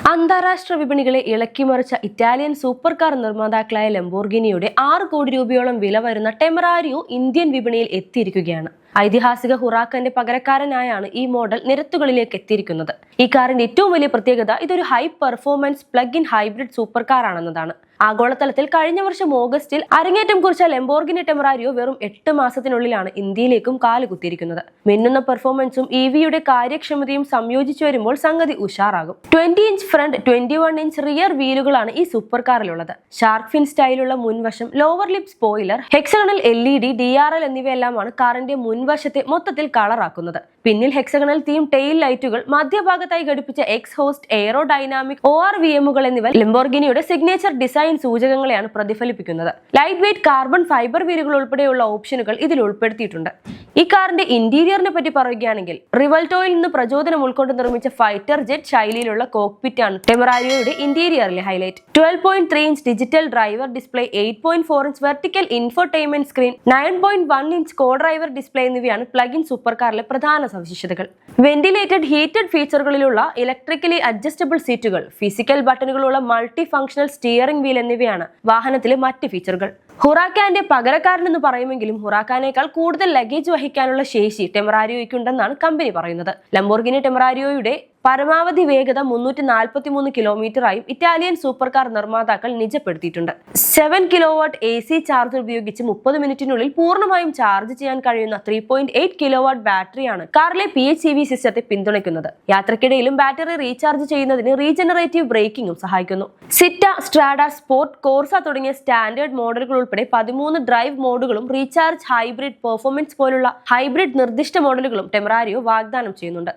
അന്താരാഷ്ട്ര വിപണികളെ ഇളക്കിമറിച്ച Italian super car നിർമ്മാതാക്കളായ ലംബോർഗിനിയുടെ 6 കോടി രൂപയോളം വില വരുന്ന ടെമറാരിയോ ഇന്ത്യൻ വിപണിയിൽ എത്തിയിരിക്കുകയാണ്. ഐതിഹാസിക ഹുറാക്കന്റെ പകരക്കാരനായാണ് ഈ മോഡൽ നിരത്തുകളിലേക്ക് എത്തിയിരിക്കുന്നത്. ഈ കാറിന്റെ ഏറ്റവും വലിയ പ്രത്യേകത ഇതൊരു high performance plug in hybrid super car ആണെന്നതാണ്. ആഗോളതലത്തിൽ കഴിഞ്ഞ വർഷം ഓഗസ്റ്റിൽ അരങ്ങേറ്റം കുറിച്ച ലംബോർഗിനി ടെമറാരിയോ വെറും 8 മാസത്തിനുള്ളിലാണ് ഇന്ത്യയിലേക്കും കാലുകുത്തിയിരിക്കുന്നത്. മിന്നുന്ന പെർഫോമൻസും EVയുടെ കാര്യക്ഷമതയും സംയോജിച്ചു വരുമ്പോൾ സംഗതി ഉഷാറാകും. 20 ഇഞ്ച് ഫ്രണ്ട് 21 ഇഞ്ച് റിയർ വീലുകളാണ് ഈ സൂപ്പർ കാറിലുള്ളത്. ഷാർക്ക് ഫിൻ സ്റ്റൈലുള്ള മുൻവശം, lower lip spoiler, hexagonal LED, DRL എന്നിവയെല്ലാമാണ് കാറിന്റെ മുൻവശത്തെ മൊത്തത്തിൽ കളറാക്കുന്നത്. പിന്നിൽ ഹെക്സഗണൽ തീം ടെയിൽ ലൈറ്റുകൾ, മധ്യഭാഗത്തായി ഘടിപ്പിച്ച എക്സ്ഹോസ്റ്റ്, എയറോഡൈനാമിക് ORVMകൾ എന്നിവ ലംബോർഗിനിയുടെ സിഗ്നേച്ചർ ഡിസൈൻ സൂചകങ്ങളെയാണ് പ്രതിഫലിപ്പിക്കുന്നത്. ലൈറ്റ് വെയ്റ്റ് കാർബൺ ഫൈബർ വീലുകൾ ഉൾപ്പെടെയുള്ള ഓപ്ഷനുകൾ ഇതിൽ ഉൾപ്പെടുത്തിയിട്ടുണ്ട്. ഈ കാറിന്റെ ഇന്റീരിയറിനെ പറ്റി പറയുകയാണെങ്കിൽ റിവൽറ്റോയിൽ നിന്ന് പ്രചോദനം ഉൾക്കൊണ്ട് നിർമ്മിച്ച ഫൈറ്റർ ജെറ്റ് ശൈലിയിലുള്ള കോക്പിറ്റ് ആണ് ടെമറാരിയോയുടെ ഇന്റീരിയറിലെ highlight. 12.3 inch digital driver display, 8.4 inch vertical infotainment screen, 9.1 inch co driver display എന്നിവയാണ് പ്ലഗ് ഇൻ സൂപ്പർ കാറിലെ പ്രധാന സവിശേഷതകൾ. വെന്റിലേറ്റഡ് ഹീറ്റഡ് ഫീച്ചറുകളിലുള്ള ഇലക്ട്രിക്കലി അഡ്ജസ്റ്റബിൾ സീറ്റുകൾ, ഫിസിക്കൽ ബട്ടണുകളുള്ള മൾട്ടി ഫംഗ്ഷണൽ സ്റ്റിയറിംഗ് വീൽ എന്നിവയാണ് വാഹനത്തിലെ മറ്റ് ഫീച്ചറുകൾ. ഹുറാക്കാന്റെ പകരക്കാരനെന്ന് പറയുമെങ്കിലും ഹുറാക്കാനേക്കാൾ കൂടുതൽ ലഗേജ് വഹിക്കാനുള്ള ശേഷി ടെമറാരിയോയ്ക്കുണ്ടെന്നാണ് കമ്പനി പറയുന്നത്. ലംബോർഗിനി ടെമറാരിയോയുടെ പരമാവധി വേഗത 343 കിലോമീറ്ററായും ഇറ്റാലിയൻ സൂപ്പർ കാർ നിർമ്മാതാക്കൾ നിജപ്പെടുത്തിയിട്ടുണ്ട്. 7 കിലോവാട്ട് AC ചാർജർ ഉപയോഗിച്ച് 30 മിനിറ്റിനുള്ളിൽ പൂർണ്ണമായും ചാർജ് ചെയ്യാൻ കഴിയുന്ന 3.8 കിലോവാട്ട് ബാറ്ററിയാണ് കാറിലെ PHEV സിസ്റ്റത്തെ പിന്തുണയ്ക്കുന്നത്. യാത്രക്കിടയിലും ബാറ്ററി റീചാർജ് ചെയ്യുന്നതിന് റീജനറേറ്റീവ് ബ്രേക്കിംഗും സഹായിക്കുന്നു. സിറ്റ, സ്ട്രാഡ, സ്പോർട്ട്, കോർസ തുടങ്ങിയ സ്റ്റാൻഡേർഡ് മോഡലുകൾ ഉൾപ്പെടെ 13 ഡ്രൈവ് മോഡുകളും റീചാർജ്, ഹൈബ്രിഡ്, പെർഫോമൻസ് പോലുള്ള ഹൈബ്രിഡ് നിർദ്ദിഷ്ട മോഡലുകളും ടെമറാരിയോ വാഗ്ദാനം ചെയ്യുന്നുണ്ട്.